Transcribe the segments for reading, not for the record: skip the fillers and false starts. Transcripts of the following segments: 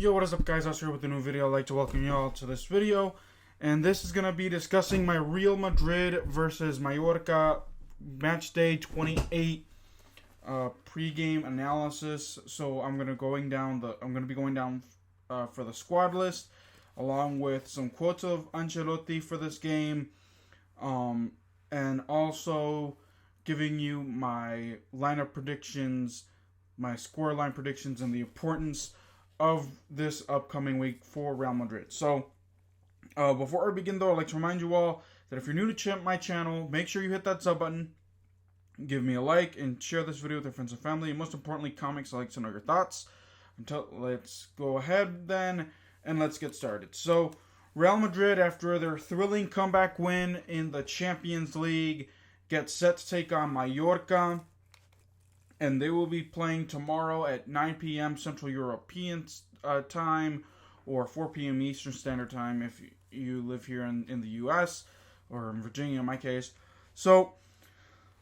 Yo, what is up, guys? Us here with a new video. I'd like to welcome you all to this video, and this is going to be discussing my Real Madrid versus Mallorca Matchday 28 pregame analysis. So I'm going to be going down for the squad list, along with some quotes of Ancelotti for this game, and also giving you my lineup predictions, my scoreline predictions, and the importance of this upcoming week for Real Madrid. So, before I begin though, I'd like to remind you all that if you're new to my channel, make sure you hit that sub button, give me a like, and share this video with your friends and family, and most importantly, comments. I'd like to know your thoughts. Let's go ahead then, and let's get started. So, Real Madrid, after their thrilling comeback win in the Champions League, get set to take on Mallorca, and they will be playing tomorrow at 9 p.m. Central European time, or 4 p.m. Eastern Standard Time if you live here in the U.S., or in Virginia in my case. So,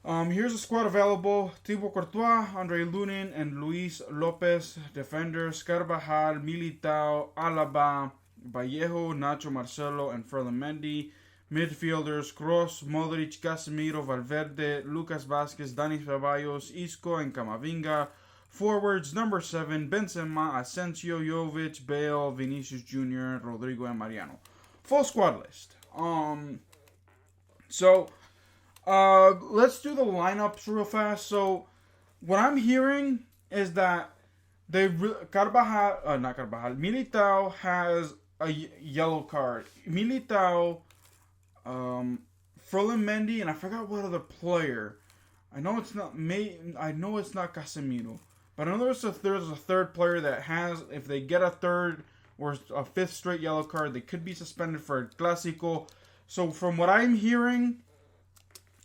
here's the squad available. Thibaut Courtois, Andre Lunin, and Luis Lopez. Defenders: Carvajal, Militao, Alaba, Vallejo, Nacho, Marcelo, and Ferland Mendy. Midfielders: Kroos, Modric, Casemiro, Valverde, Lucas Vázquez, Dani Ceballos, Isco, and Camavinga. Forwards: number 7, Benzema, Asensio, Jovic, Bale, Vinicius Jr., Rodrigo, and Mariano. Full squad list. Let's do the lineups real fast. So, what I'm hearing is that Militao has a yellow card. Militao, Ferland Mendy, and I forgot what other player. I know it's not Casemiro, but I know there's a third player that has, if they get a third or a fifth straight yellow card, they could be suspended for a Clásico. So from what I'm hearing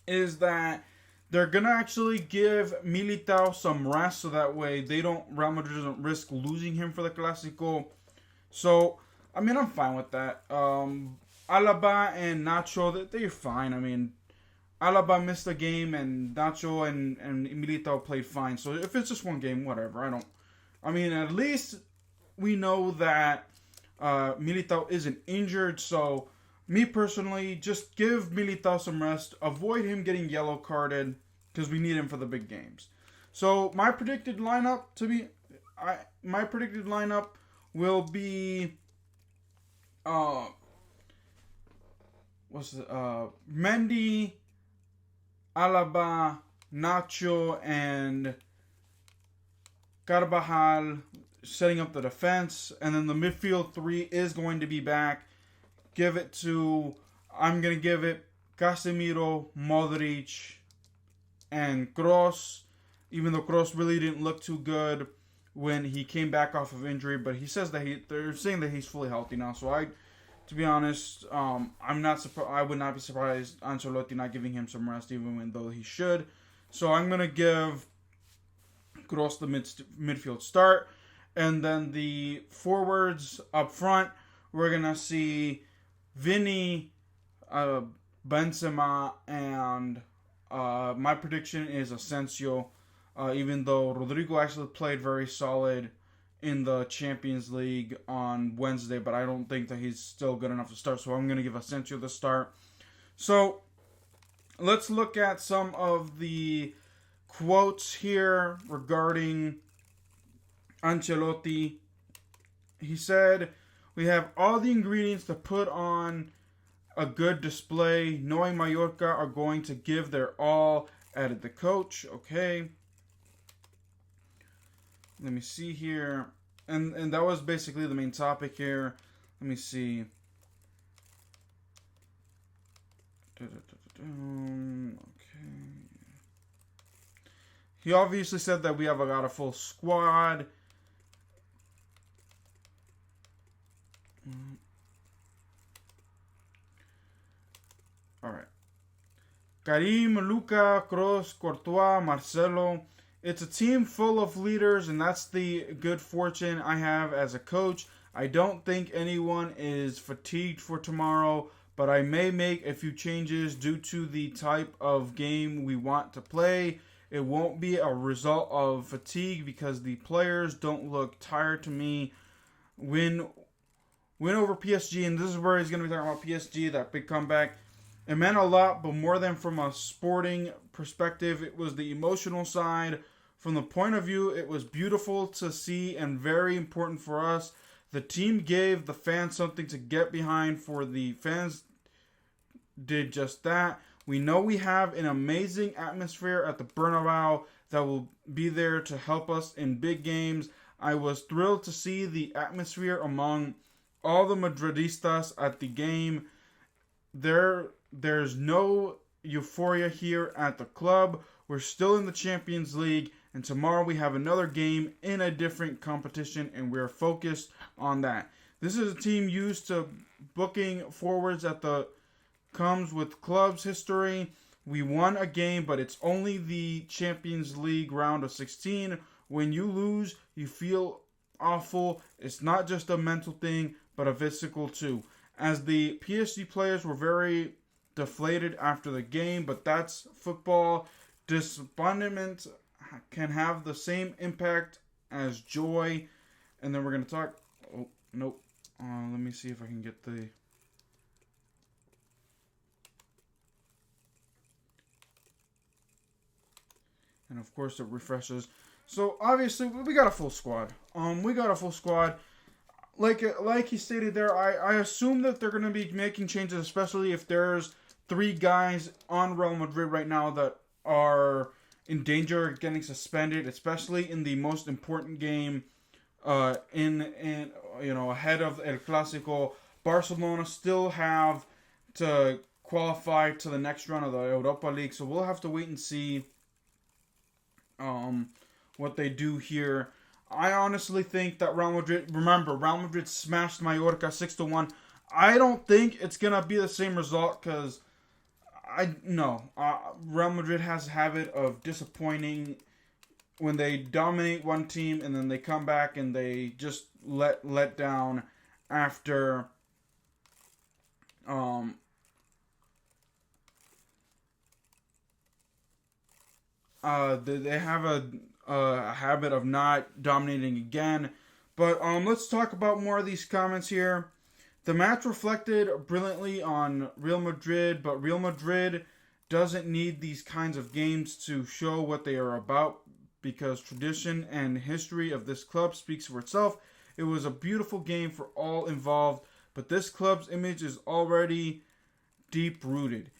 is that they're gonna actually give Militao some rest, so that way Real Madrid doesn't risk losing him for the Clásico. So I mean, I'm fine with that. Alaba and Nacho, they're fine. I mean, Alaba missed a game, and Nacho and Militao played fine. So if it's just one game, whatever. At least we know that Militao isn't injured. So me personally, just give Militao some rest. Avoid him getting yellow carded, because we need him for the big games. So my predicted lineup will be Mendy, Alaba, Nacho, and Carvajal setting up the defense, and then the midfield 3 is going to be back. I'm going to give it Casemiro, Modric, and Kroos, even though Kroos really didn't look too good when he came back off of injury, but he says that they're saying that he's fully healthy now. So to be honest, I'm not surprised. I would not be surprised Ancelotti not giving him some rest, even though he should. So I'm gonna give Kroos the midfield start, and then the forwards up front, we're gonna see Vini, Benzema, and my prediction is Asensio. Even though Rodrigo actually played very solid in the Champions League on Wednesday, but I don't think that he's still good enough to start, so I'm going to give Asensio the start. So, let's look at some of the quotes here regarding Ancelotti. He said, "We have all the ingredients to put on a good display, knowing Mallorca are going to give their all," added the coach. Okay. Let me see here. And that was basically the main topic here. Let me see. Okay. He obviously said that we have got a full squad. Alright. Karim, Luka, Kroos, Courtois, Marcelo. It's a team full of leaders, and that's the good fortune I have as a coach. I don't think anyone is fatigued for tomorrow, but I may make a few changes due to the type of game we want to play. It won't be a result of fatigue because the players don't look tired to me. win over PSG, and this is where he's going to be talking about PSG, that big comeback. It meant a lot, but more than from a sporting perspective, it was the emotional side. From the point of view, it was beautiful to see and very important for us. The team gave the fans something to get behind. For the fans did just that. We know we have an amazing atmosphere at the Bernabeu that will be there to help us in big games. I was thrilled to see the atmosphere among all the Madridistas at the game. There's no euphoria here at the club. We're still in the Champions League, and tomorrow we have another game in a different competition, and we're focused on that. This is a team used to booking forwards that comes with club's history. We won a game, but it's only the Champions League round of 16. When you lose, you feel awful. It's not just a mental thing, but a physical too. As the PSG players were very deflated after the game, but that's football. Disappointment can have the same impact as joy. And then we're going to talk... Oh, nope. Let me see if I can get the... And of course it refreshes. So obviously we got a full squad. Like he stated there, I assume that they're going to be making changes, especially if there's 3 guys on Real Madrid right now that are in danger of getting suspended, especially in the most important game ahead of El Clásico. Barcelona still have to qualify to the next round of the Europa League, so we'll have to wait and see what they do here. I honestly think that Real Madrid smashed Mallorca 6-1. I don't think it's gonna be the same result because Real Madrid has a habit of disappointing when they dominate one team and then they come back and they just let down after they have a habit of not dominating again. But let's talk about more of these comments here. The match reflected brilliantly on Real Madrid, but Real Madrid doesn't need these kinds of games to show what they are about, because tradition and history of this club speaks for itself. It was a beautiful game for all involved, but this club's image is already deep-rooted.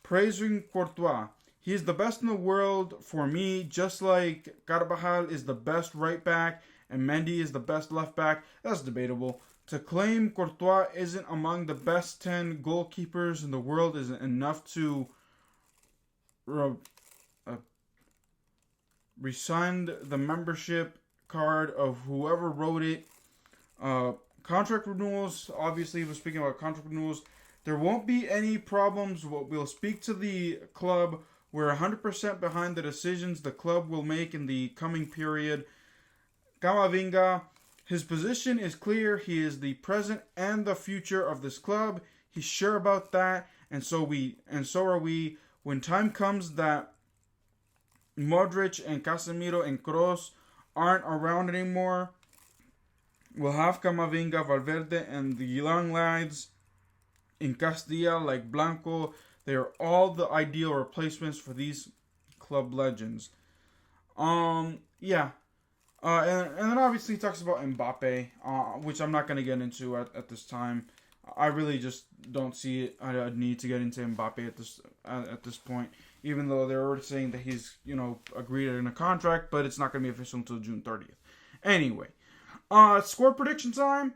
Praising Courtois. He is the best in the world for me, just like Carvajal is the best right back and Mendy is the best left back. That's debatable. To claim Courtois isn't among the best 10 goalkeepers in the world isn't enough to rescind the membership card of whoever wrote it. Contract renewals, obviously, we're speaking about contract renewals. There won't be any problems. We'll speak to the club. We're 100% behind the decisions the club will make in the coming period. Camavinga, his position is clear. He is the present and the future of this club. He's sure about that, and so are we. When time comes that Modric and Casemiro and Kroos aren't around anymore, we'll have Camavinga, Valverde, and the young lads in Castilla like Blanco. They are all the ideal replacements for these club legends. And then obviously he talks about Mbappe, which I'm not going to get into at this time. I really just don't see a need to get into Mbappe at this point, even though they're already saying that he's agreed in a contract, but it's not going to be official until June 30th. Anyway, score prediction time.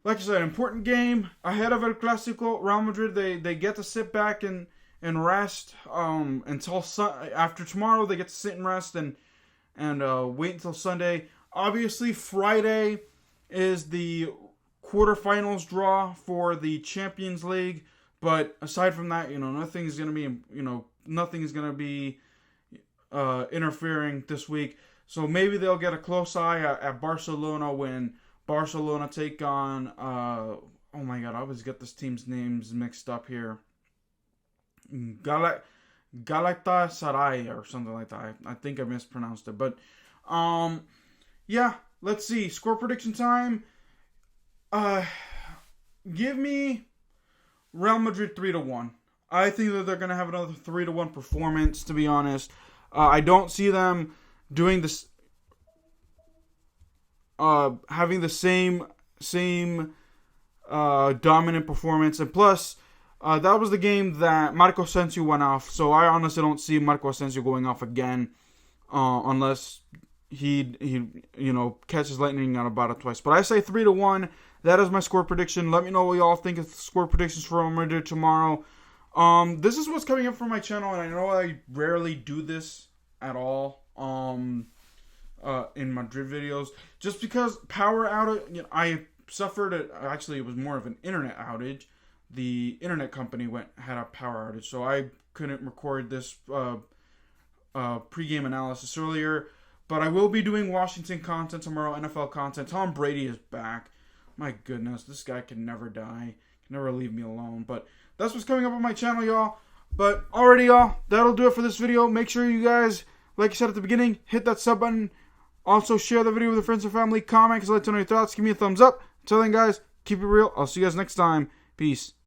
Like I said, important game ahead of El Clásico. Real Madrid, they get to sit back and rest until after tomorrow. They get to sit and rest and wait until Sunday. Obviously, Friday is the quarterfinals draw for the Champions League. But aside from that, nothing is going to be interfering this week. So maybe they'll get a close eye at Barcelona when Barcelona take on, oh my god, I always get this team's names mixed up here. Galatasaray or something like that. I think I mispronounced it. But, let's see. Score prediction time. Give me Real Madrid 3-1. I think that they're going to have another 3-1 performance, to be honest. I don't see them doing this, having the same dominant performance. And plus, that was the game that Marco Asensio went off. So I honestly don't see Marco Asensio going off again, unless he catches lightning out about it twice. But I say 3-1. That is my score prediction. Let me know what y'all think of the score predictions for Real Madrid tomorrow. This is what's coming up from my channel, and I know I rarely do this at all in Madrid videos, just because power outage. I suffered it. Actually, it was more of an internet outage. The internet company had a power outage, so I couldn't record this pregame analysis earlier. But I will be doing Washington content tomorrow, NFL content. Tom Brady is back. My goodness, this guy can never die. Can never leave me alone. But that's what's coming up on my channel, y'all. But already, y'all, that'll do it for this video. Make sure you guys, like I said at the beginning, hit that sub button. Also, share the video with your friends and family. Comment, because I'd like to know your thoughts. Give me a thumbs up. Until then, guys, keep it real. I'll see you guys next time. Peace.